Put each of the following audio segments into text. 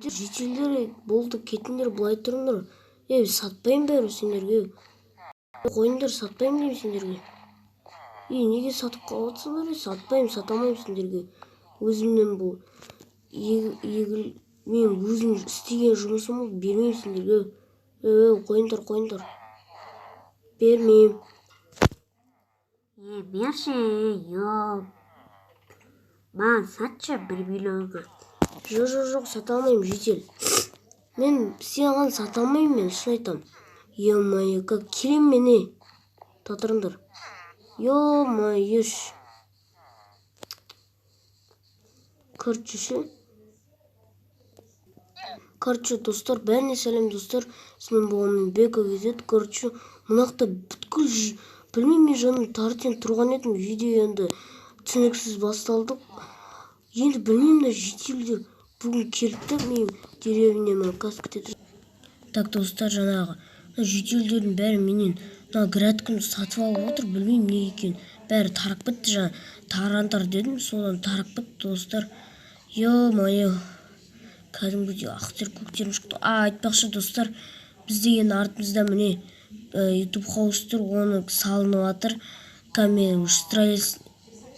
Жетелдер болды, кетіңдер, былай тұрыңдар. Сатпайым бәрі сендерге. Қойыңдар, сатпайым деймін сендерге. Неге сатып қалатсыңдар? Сатпайым, сатамайым сендерге. Өзімнен бұл мен өзім істеген жұмысым бермеймін сендерге. Қойыңдар. Бермеймін. Берші, маған сатшы 1 миллионға. Жоқ, сата алмаймын, жетел. Мен саған сата алмаймын, мен шын айтам. Ё-моё, как келем мені. Татырыңдар. Ё-моё. Короче, достар, бәріне сәлем достар. Сізмен болғанмен бека кезет. Короче, мынақта бүткіл білмеймін, мен жаным тартен тұрған едім. Видео енді түсініксіз басталдық. Енді білмеймін, жетелдер бүгін келді мен деревняма кас күтеді. Так, достар, жаңағы жетелдердің бәрі менен грядканы сатып алып отыр. Білмеймін не екен. Бәрі тарап бітті, жаңа тарандар дедім, содан тарап бітті достар. Ё-моё. Кәдімгідей ақтер көктерім шықты. Айтпақшы достар, біз деген артымызда міне YouTube хаус тұр, оны салынып жатыр. Камера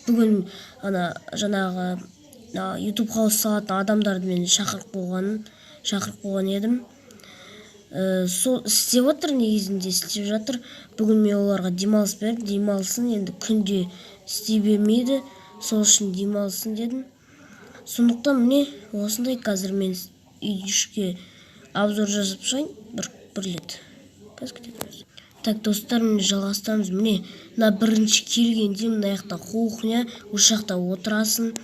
бүгін жаңағы YouTube хаус салатын адамдарды мен шақырып қойған едім. Сол істеп отыр, негізінде істеп жатыр. Бүгін мен оларға демалыс бердім, демалсын, енді күнде істей бермейді, сол үшін демалсын дедім. Сондықтан міне осындай қазір мен үйдішке обзор жазып шығайын, бір рет. Так, достар, міне жалғастамыз. Міне бірінші келгенде мына жақта кухня, осы жақта отырасың.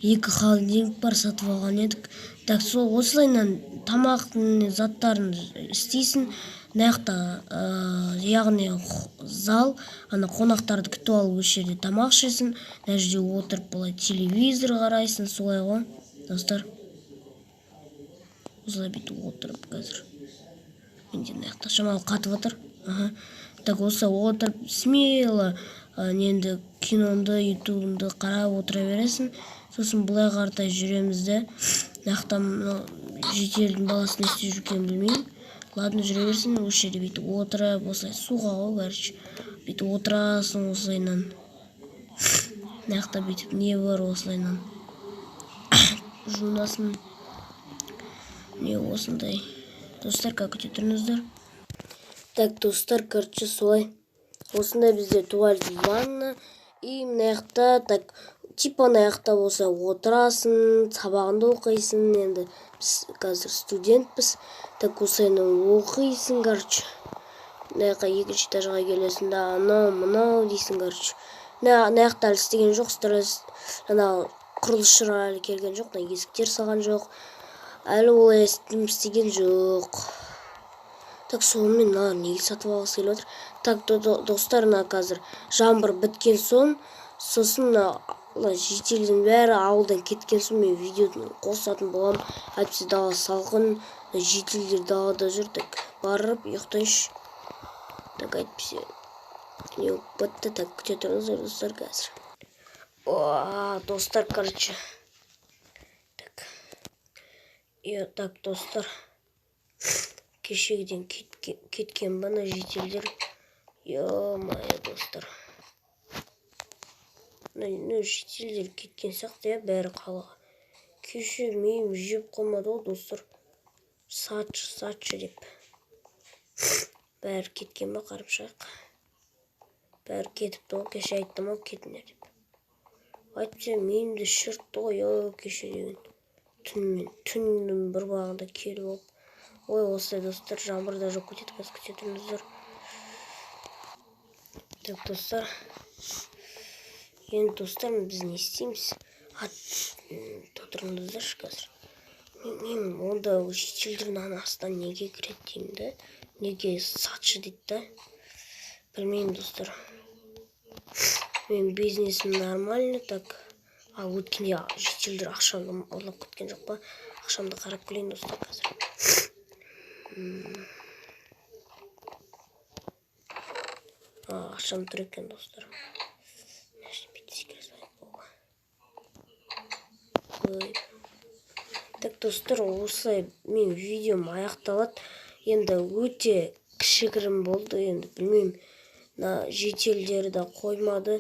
2 холодильник бар, сатып алған едік. Так, сол осылайынан тамақтың заттарын істейсің. Мына жақта яғни зал, қонақтарды күтіп алып осы жерде тамақ ішесің. Мына жерде отырып былай телевизор қарайсың, солай ғой, достар. Осылай бүйтіп отырып қазір. Менде мына жақта шамалы қатып отыр. Так, осылай отырып смело енді киномды, ютубымды қарап отыра бересің. Сосын бұлай қартай жүремізді. Нақтам жетелдің баласын істеп жүргенін білмеймін. Ладно, жүре берсін, осы жерде бүйтіп отырып, осылай суға ғой, короче. Бүйтіп отырасың осылайынан. Нақта бүйтіп не бар осылайынан. Жуынасың. Не осындай. Достар, как өте тұрыңыздар? Так, достар, короче, солай. Осындай бізде туалет, ванна. И мына жақта, так, типа мына жақта болса отырасың, сабағыңды оқисың. Енді біз қазір студентпіз. Так, осылайынан оқисың, короче. Мына жаққа екінші этажға келесің, да анау дейсің, короче. Мына жақта әлі істеген жоқ, құрылысшылар әлі келген жоқ, есіктер салған жоқ. Әлі олай істеген жоқ. Так, сонымен неге сатып алғысы келіп отыр. Так, достар, қазір жаңбыр біткен сосын жетелдің бәрі ауылдан кеткен соң мен видеоны қосатын болам. Әйтпесе дала салқын, жетелдер далада жүр. Так, барып ұйықтайыншы. Так, әйтпесе не бітті. Так, күте тұрыңыздар, достар, қазір. Достар, короче. Так, достар. Кешегіден кеткен бана жетелдер. Ё-моё, достар. Жетелдер кеткен сияқты, бәрі қалаға. Кешірмеймін, жеп қоймады ғой, достар. Сатшы деп. Бәрі кеткен ба, қарып шайық. Бәрі кетіпті ғой, кеше айттым ғой, кетіңдер деп. Айтпаса, менімді шыртты ғой, кеше деген. Түннің бір бағында келіп алып. Ой, осылай, достар, жаңбырда жоқ кетеді, қазір күте тұрыңыздар. Так, достар. Енді, достар, біз не істейміз? Тұрыңыздаршы қазір. Мен онда жетелдердің астан неге кіреді деймін да? Неге сатшы дейді да? Білмеймін, достар. Мен бизнесім нормально, так. Ал өткенде жетелдер ақшамды ұрлап кеткен жоқ па? Ақшамды қарап келейін, достар, қазір. Ақшам тұр екен, достар. Так достар, осылай мен видеом аяқталады. Енді өте кішігірім болды. Енді білмеймін, жетелдері де қоймады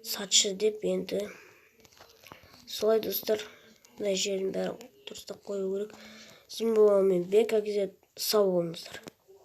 сатшы деп. Енді солай достар, мына жерін бәрін дұрыстап қою керек. Сізбен болғанмен бек әкезет, сау болыңыздар.